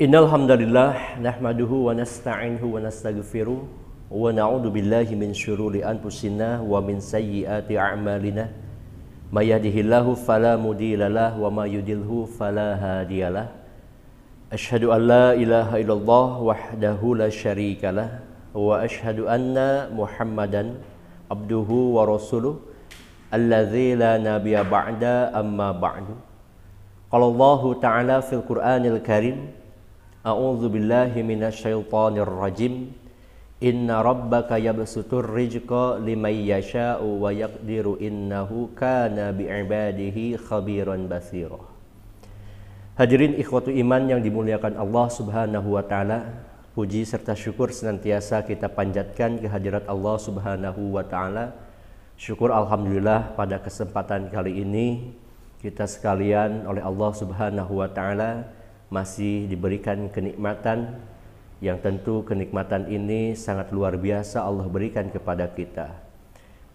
Innal hamdalillah nahmaduhu wa nasta'inuhu wa nastaghfiruh wa na'udzu billahi min syururi anfusina wa min sayyiati a'malina. May yahdihillahu fala mudhillalah wa may yudhlilhu fala hadiyalah. Asyhadu an la ilaha illallah wahdahu la syarikalah wa asyhadu anna Muhammadan abduhu wa rasuluh alladzi la nabiyya ba'da amma ba'du. Qala Allah ta'ala fil Qur'anil Karim, A'udzu billahi minasyaitonir rajim. Inna rabbaka yabsutur rizqa liman yasha'u wa yaqdiru innahu kana bi'ibadihi khabiran basira. Hadirin ikhwatu iman yang dimuliakan Allah Subhanahu wa taala, puji serta syukur senantiasa kita panjatkan kehadirat Allah Subhanahu wa taala. Syukur alhamdulillah pada kesempatan kali ini kita sekalian oleh Allah Subhanahu wa taala masih diberikan kenikmatan yang tentu kenikmatan ini sangat luar biasa Allah berikan kepada kita.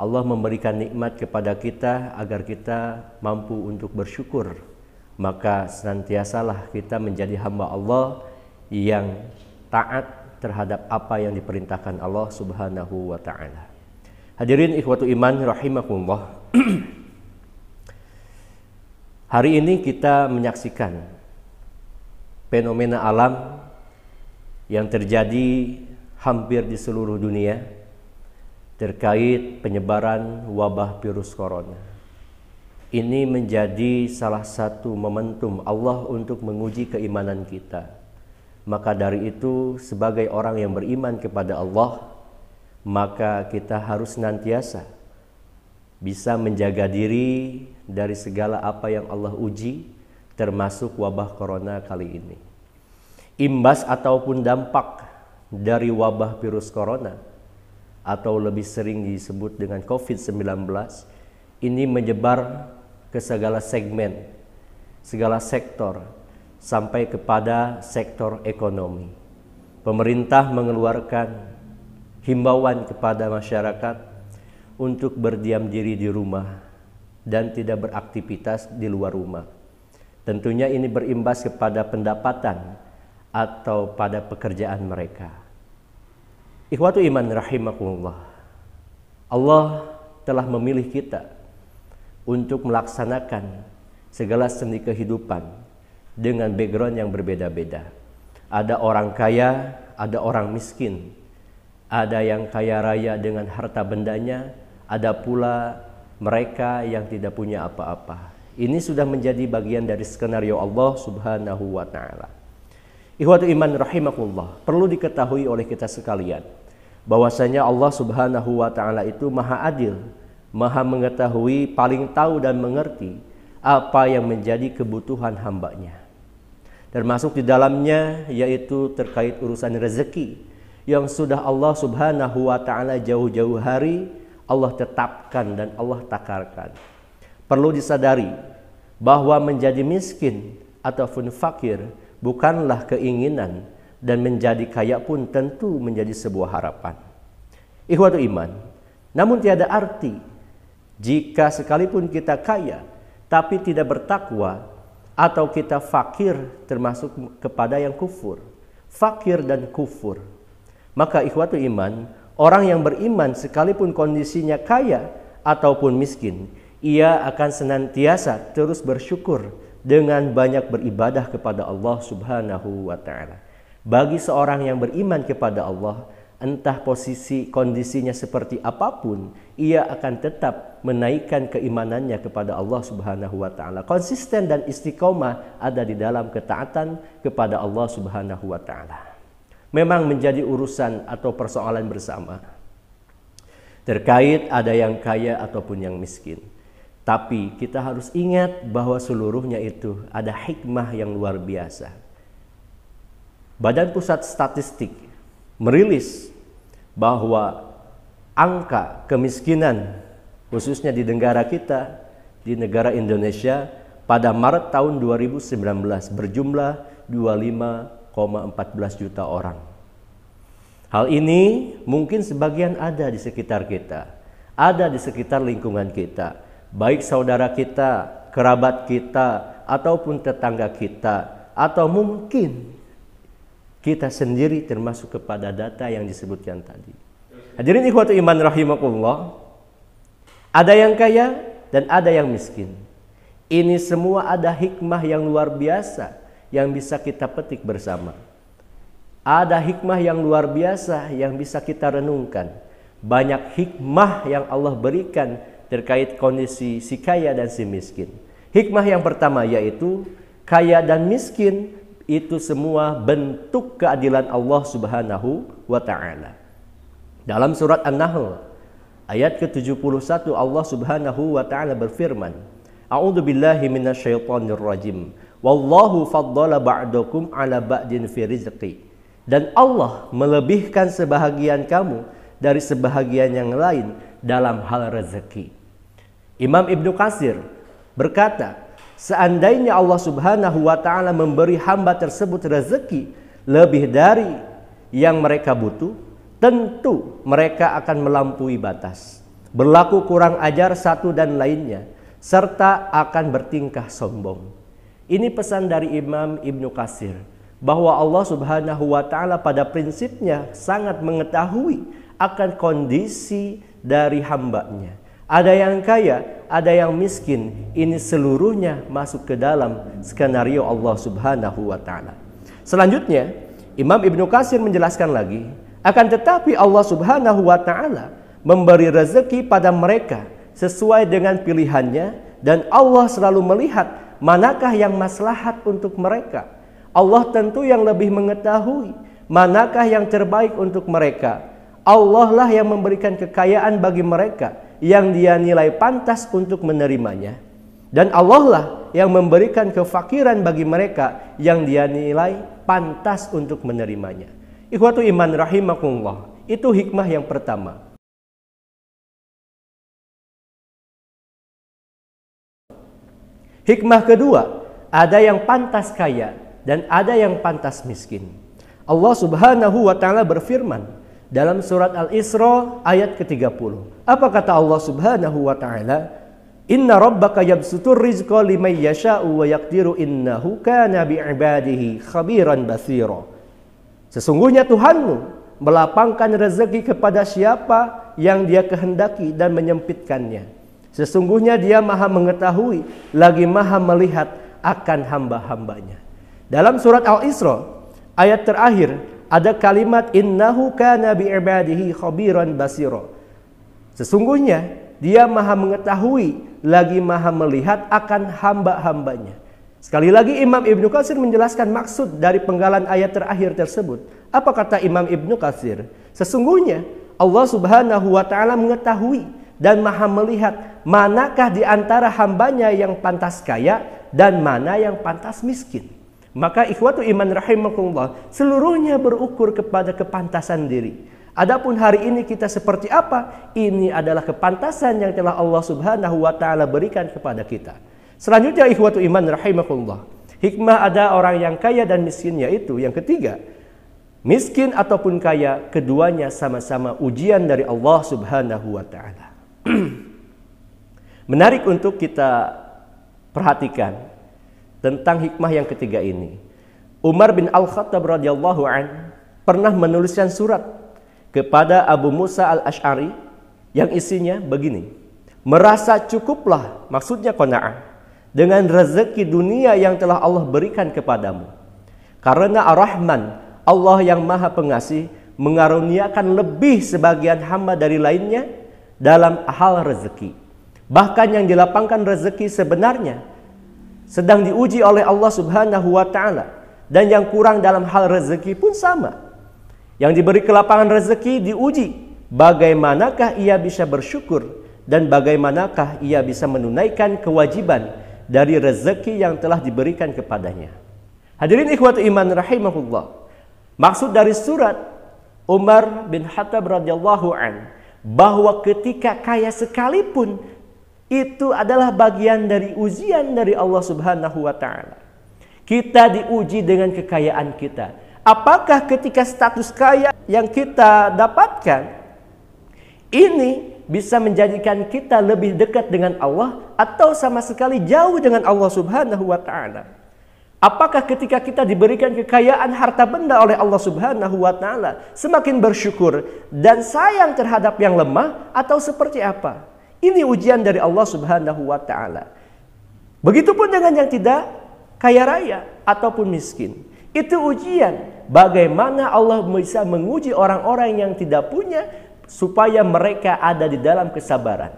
Allah memberikan nikmat kepada kita agar kita mampu untuk bersyukur. Maka senantiasalah kita menjadi hamba Allah yang taat terhadap apa yang diperintahkan Allah Subhanahu wa taala. Hadirin ikhwatu iman rahimakumullah. Hari ini kita menyaksikan fenomena alam yang terjadi hampir di seluruh dunia terkait penyebaran wabah virus corona. Ini menjadi salah satu momentum Allah untuk menguji keimanan kita. Maka dari itu, sebagai orang yang beriman kepada Allah, maka kita harus senantiasa bisa menjaga diri dari segala apa yang Allah uji, termasuk wabah corona kali ini. Imbas ataupun dampak dari wabah virus corona atau lebih sering disebut dengan COVID-19 ini menyebar ke segala segmen, segala sektor, sampai kepada sektor ekonomi. Pemerintah mengeluarkan himbauan kepada masyarakat untuk berdiam diri di rumah dan tidak beraktivitas di luar rumah. Tentunya ini berimbas kepada pendapatan atau pada pekerjaan mereka. Ikhwatu iman rahimakumullah. Allah telah memilih kita untuk melaksanakan segala seni kehidupan dengan background yang berbeda-beda. Ada orang kaya, ada orang miskin. Ada yang kaya raya dengan harta bendanya, ada pula mereka yang tidak punya apa-apa. Ini sudah menjadi bagian dari skenario Allah Subhanahu wa taala. Ikhwatu iman rahimakumullah, perlu diketahui oleh kita sekalian bahwasanya Allah Subhanahu wa taala itu Maha Adil, Maha mengetahui, paling tahu dan mengerti apa yang menjadi kebutuhan hambanya. Termasuk di dalamnya yaitu terkait urusan rezeki yang sudah Allah Subhanahu wa taala jauh-jauh hari Allah tetapkan dan Allah takarkan. Perlu disadari bahwa menjadi miskin ataupun fakir bukanlah keinginan, dan menjadi kaya pun tentu menjadi sebuah harapan. Ikhwatu iman, namun tiada arti jika sekalipun kita kaya tapi tidak bertakwa, atau kita fakir termasuk kepada yang kufur. Fakir dan kufur. Maka ikhwatu iman, orang yang beriman sekalipun kondisinya kaya ataupun miskin, ia akan senantiasa terus bersyukur dengan banyak beribadah kepada Allah Subhanahu wa taala. Bagi seorang yang beriman kepada Allah, entah posisi kondisinya seperti apapun, ia akan tetap menaikkan keimanannya kepada Allah Subhanahu wa taala. Konsisten dan istiqomah ada di dalam ketaatan kepada Allah Subhanahu wa taala. Memang menjadi urusan atau persoalan bersama terkait ada yang kaya ataupun yang miskin. Tapi kita harus ingat bahwa seluruhnya itu ada hikmah yang luar biasa. Badan Pusat Statistik merilis bahwa angka kemiskinan khususnya di negara kita, di negara Indonesia pada Maret tahun 2019 berjumlah 25,14 juta orang. Hal ini mungkin sebagian ada di sekitar kita, ada di sekitar lingkungan kita. Baik saudara kita, kerabat kita, ataupun tetangga kita, atau mungkin kita sendiri termasuk kepada data yang disebutkan tadi. Hadirin ikhwatu iman rahimakumullah, ada yang kaya dan ada yang miskin. Ini semua ada hikmah yang luar biasa yang bisa kita petik bersama. Ada hikmah yang luar biasa yang bisa kita renungkan. Banyak hikmah yang Allah berikan terkait kondisi si kaya dan si miskin. Hikmah yang pertama yaitu kaya dan miskin itu semua bentuk keadilan Allah Subhanahu wa ta'ala. Dalam surat An-Nahl ayat ke-71 Allah Subhanahu wa ta'ala berfirman, A'udzu billahi minasyaitonir rajim. Wallahu faddala ba'dakum 'ala ba'din fi rizqi. Dan Allah melebihkan sebahagian kamu dari sebahagian yang lain dalam hal rezeki. Imam Ibnu Katsir berkata, seandainya Allah Subhanahu wa ta'ala memberi hamba tersebut rezeki lebih dari yang mereka butuh, tentu mereka akan melampaui batas, berlaku kurang ajar satu dan lainnya, serta akan bertingkah sombong. Ini pesan dari Imam Ibnu Katsir, bahwa Allah Subhanahu wa ta'ala pada prinsipnya sangat mengetahui akan kondisi dari hambanya. Ada yang kaya, ada yang miskin. Ini seluruhnya masuk ke dalam skenario Allah Subhanahu wa ta'ala. Selanjutnya, Imam Ibnu Katsir menjelaskan lagi, akan tetapi Allah Subhanahu wa ta'ala memberi rezeki pada mereka sesuai dengan pilihannya, dan Allah selalu melihat manakah yang maslahat untuk mereka. Allah tentu yang lebih mengetahui manakah yang terbaik untuk mereka. Allah lah yang memberikan kekayaan bagi mereka yang Dia nilai pantas untuk menerimanya, dan Allah lah yang memberikan kefakiran bagi mereka yang Dia nilai pantas untuk menerimanya. Ikhwatu iman rahimakumullah, itu hikmah yang pertama. Hikmah kedua, ada yang pantas kaya dan ada yang pantas miskin. Allah Subhanahu wa ta'ala berfirman dalam surat Al-Isra ayat ke-30. Apa kata Allah Subhanahu wa ta'ala? Inna rabbaka yabsutur rizqa liman yasha'u wa yaqdiru innahu kana bi'ibadihi khabiran basira. Sesungguhnya Tuhanmu melapangkan rezeki kepada siapa yang Dia kehendaki dan menyempitkannya. Sesungguhnya Dia maha mengetahui lagi maha melihat akan hamba-hambanya. Dalam surat Al-Isra ayat terakhir ada kalimat innahu kana bi'ibadihi khabiran basira. Sesungguhnya Dia maha mengetahui lagi maha melihat akan hamba-hambanya. Sekali lagi Imam Ibnu Katsir menjelaskan maksud dari penggalan ayat terakhir tersebut. Apa kata Imam Ibnu Katsir? Sesungguhnya Allah Subhanahu wa ta'ala mengetahui dan maha melihat manakah di antara hambanya yang pantas kaya dan mana yang pantas miskin. Maka ikhwatu iman rahimakumullah, seluruhnya berukur kepada kepantasan diri. Adapun hari ini kita seperti apa? Ini adalah kepantasan yang telah Allah Subhanahu wa ta'ala berikan kepada kita. Selanjutnya ikhwatu iman rahimakumullah, hikmah ada orang yang kaya dan miskin, yaitu yang ketiga, miskin ataupun kaya, keduanya sama-sama ujian dari Allah Subhanahu wa ta'ala. Menarik untuk kita perhatikan tentang hikmah yang ketiga ini. Umar bin Al-Khattab radhiyallahu an pernah menuliskan surat kepada Abu Musa Al-Asy'ari yang isinya begini: merasa cukuplah, maksudnya qanaah, dengan rezeki dunia yang telah Allah berikan kepadamu. Karena Ar-Rahman, Allah yang maha pengasih, mengaruniakan lebih sebagian hamba dari lainnya dalam hal rezeki. Bahkan yang dilapangkan rezeki sebenarnya sedang diuji oleh Allah Subhanahu wa ta'ala. Dan yang kurang dalam hal rezeki pun sama. Yang diberi kelapangan rezeki diuji bagaimanakah ia bisa bersyukur dan bagaimanakah ia bisa menunaikan kewajiban dari rezeki yang telah diberikan kepadanya. Hadirin ikhwatu iman rahimahullah, maksud dari surat Umar bin Khattab radhiyallahu an, bahwa ketika kaya sekalipun itu adalah bagian dari ujian dari Allah Subhanahu wa ta'ala. Kita diuji dengan kekayaan kita. Apakah ketika status kaya yang kita dapatkan ini bisa menjadikan kita lebih dekat dengan Allah atau sama sekali jauh dengan Allah Subhanahu wa ta'ala? Apakah ketika kita diberikan kekayaan harta benda oleh Allah Subhanahu wa taala semakin bersyukur dan sayang terhadap yang lemah atau seperti apa? Ini ujian dari Allah Subhanahu wa taala. Begitupun dengan yang tidak kaya raya ataupun miskin. Itu ujian bagaimana Allah bisa menguji orang-orang yang tidak punya supaya mereka ada di dalam kesabaran.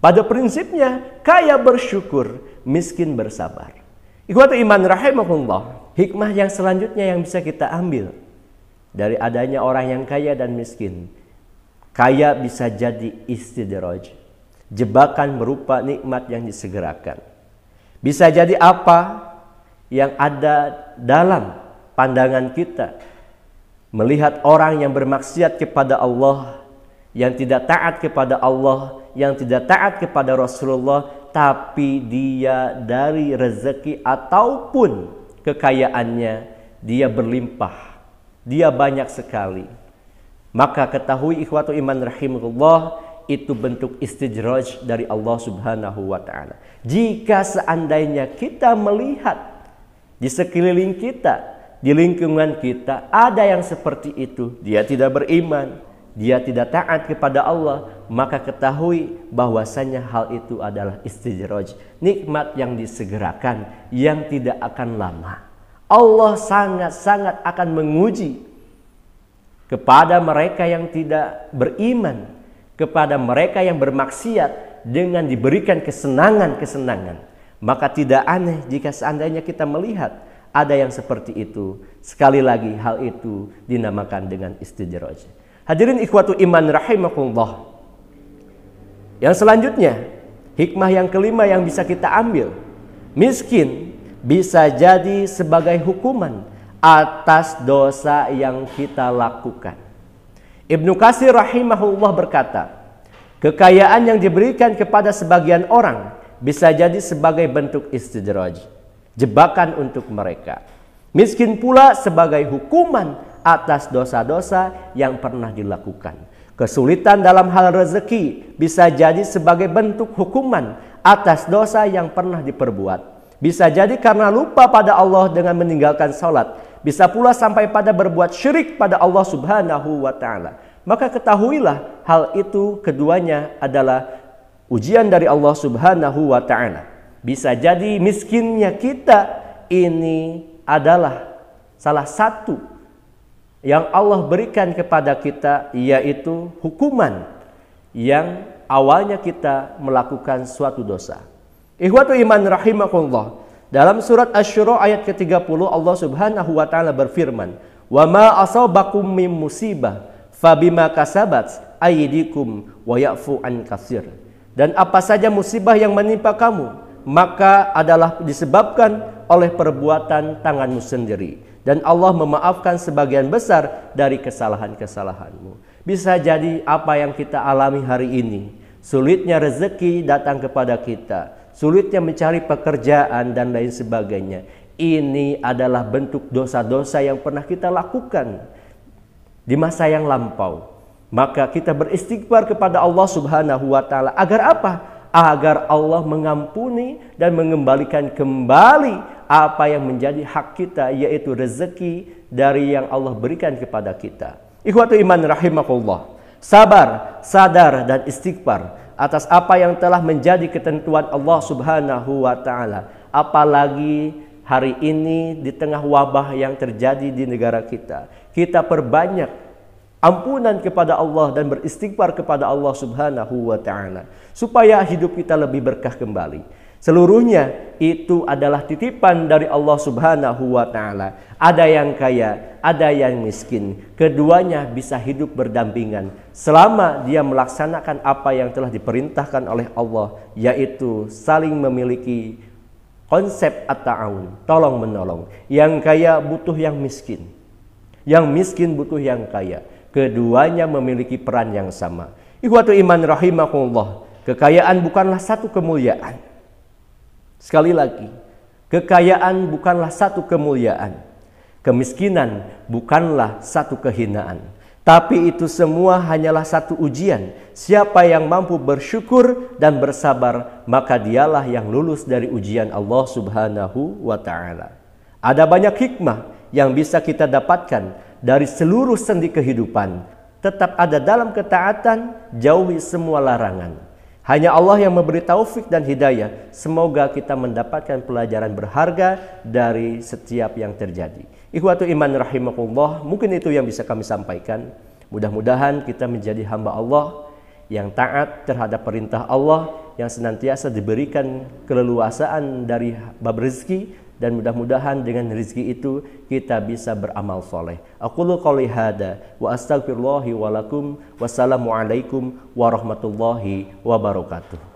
Pada prinsipnya kaya bersyukur, miskin bersabar. Ikhwatu iman rahimahullah, hikmah yang selanjutnya yang bisa kita ambil dari adanya orang yang kaya dan miskin. Kaya bisa jadi istidraj, jebakan berupa nikmat yang disegerakan. Bisa jadi apa yang ada dalam pandangan kita, melihat orang yang bermaksiat kepada Allah, yang tidak taat kepada Allah, yang tidak taat kepada Rasulullah, tapi dia dari rezeki ataupun kekayaannya dia berlimpah, dia banyak sekali. Maka ketahui ikhwatu iman rahimahullah, itu bentuk istidraj dari Allah Subhanahu wa taala. Jika seandainya kita melihat di sekeliling kita, di lingkungan kita ada yang seperti itu, dia tidak beriman, dia tidak taat kepada Allah, maka ketahui bahwasanya hal itu adalah istidraj, nikmat yang disegerakan, yang tidak akan lama. Allah sangat-sangat akan menguji kepada mereka yang tidak beriman, kepada mereka yang bermaksiat dengan diberikan kesenangan-kesenangan. Maka tidak aneh jika seandainya kita melihat ada yang seperti itu. Sekali lagi hal itu dinamakan dengan istidraj. Hadirin ikhwatu iman rahimakumullah. Yang selanjutnya, hikmah yang kelima yang bisa kita ambil. Miskin bisa jadi sebagai hukuman atas dosa yang kita lakukan. Ibnu Katsir rahimahullah berkata, kekayaan yang diberikan kepada sebagian orang bisa jadi sebagai bentuk istidraj, jebakan untuk mereka. Miskin pula sebagai hukuman atas dosa-dosa yang pernah dilakukan. Kesulitan dalam hal rezeki bisa jadi sebagai bentuk hukuman atas dosa yang pernah diperbuat. Bisa jadi karena lupa pada Allah dengan meninggalkan salat. Bisa pula sampai pada berbuat syirik pada Allah Subhanahu wa taala. Maka ketahuilah hal itu keduanya adalah ujian dari Allah Subhanahu wa taala. Bisa jadi miskinnya kita ini adalah salah satu yang Allah berikan kepada kita, yaitu hukuman yang awalnya kita melakukan suatu dosa. Ikhwatu iman rahimakumullah, dalam surat Asy-Syura ayat ke-30 Allah Subhanahu wa taala berfirman, "Wa ma asabakum min musibah fabima kasabat aydikum wa ya'fu an katsir." Dan apa saja musibah yang menimpa kamu, maka adalah disebabkan oleh perbuatan tanganmu sendiri. Dan Allah memaafkan sebagian besar dari kesalahan-kesalahanmu. Bisa jadi apa yang kita alami hari ini, sulitnya rezeki datang kepada kita, sulitnya mencari pekerjaan dan lain sebagainya. Ini adalah bentuk dosa-dosa yang pernah kita lakukan di masa yang lampau. Maka kita beristighfar kepada Allah Subhanahu wa taala agar apa? Agar Allah mengampuni dan mengembalikan kembali apa yang menjadi hak kita, yaitu rezeki dari yang Allah berikan kepada kita. Ikhwatu iman rahimakumullah, sabar, sadar dan istighfar atas apa yang telah menjadi ketentuan Allah Subhanahu wa taala. Apalagi hari ini di tengah wabah yang terjadi di negara kita, kita perbanyak ampunan kepada Allah dan beristighfar kepada Allah Subhanahu wa taala supaya hidup kita lebih berkah kembali. Seluruhnya itu adalah titipan dari Allah Subhanahu wa taala. Ada yang kaya, ada yang miskin. Keduanya bisa hidup berdampingan selama dia melaksanakan apa yang telah diperintahkan oleh Allah, yaitu saling memiliki konsep at-ta'awun, tolong menolong. Yang kaya butuh yang miskin. Yang miskin butuh yang kaya. Keduanya memiliki peran yang sama. Ikhwatu iman rahimakumullah, kekayaan bukanlah satu kemuliaan. Sekali lagi, kekayaan bukanlah satu kemuliaan. Kemiskinan bukanlah satu kehinaan. Tapi itu semua hanyalah satu ujian. Siapa yang mampu bersyukur dan bersabar, maka dialah yang lulus dari ujian Allah Subhanahu wa ta'ala. Ada banyak hikmah yang bisa kita dapatkan dari seluruh sendi kehidupan. Tetap ada dalam ketaatan, jauhi semua larangan. Hanya Allah yang memberi taufik dan hidayah. Semoga kita mendapatkan pelajaran berharga dari setiap yang terjadi. Ikhwatu iman rahimakumullah, mungkin itu yang bisa kami sampaikan. Mudah-mudahan kita menjadi hamba Allah yang taat terhadap perintah Allah, yang senantiasa diberikan keleluasaan dari bab rezeki, dan mudah-mudahan dengan rezeki itu kita bisa beramal soleh. Aqulu qouli hada wa astaghfirullahi wa lakum. Wassalamualaikum warahmatullahi wabarakatuh.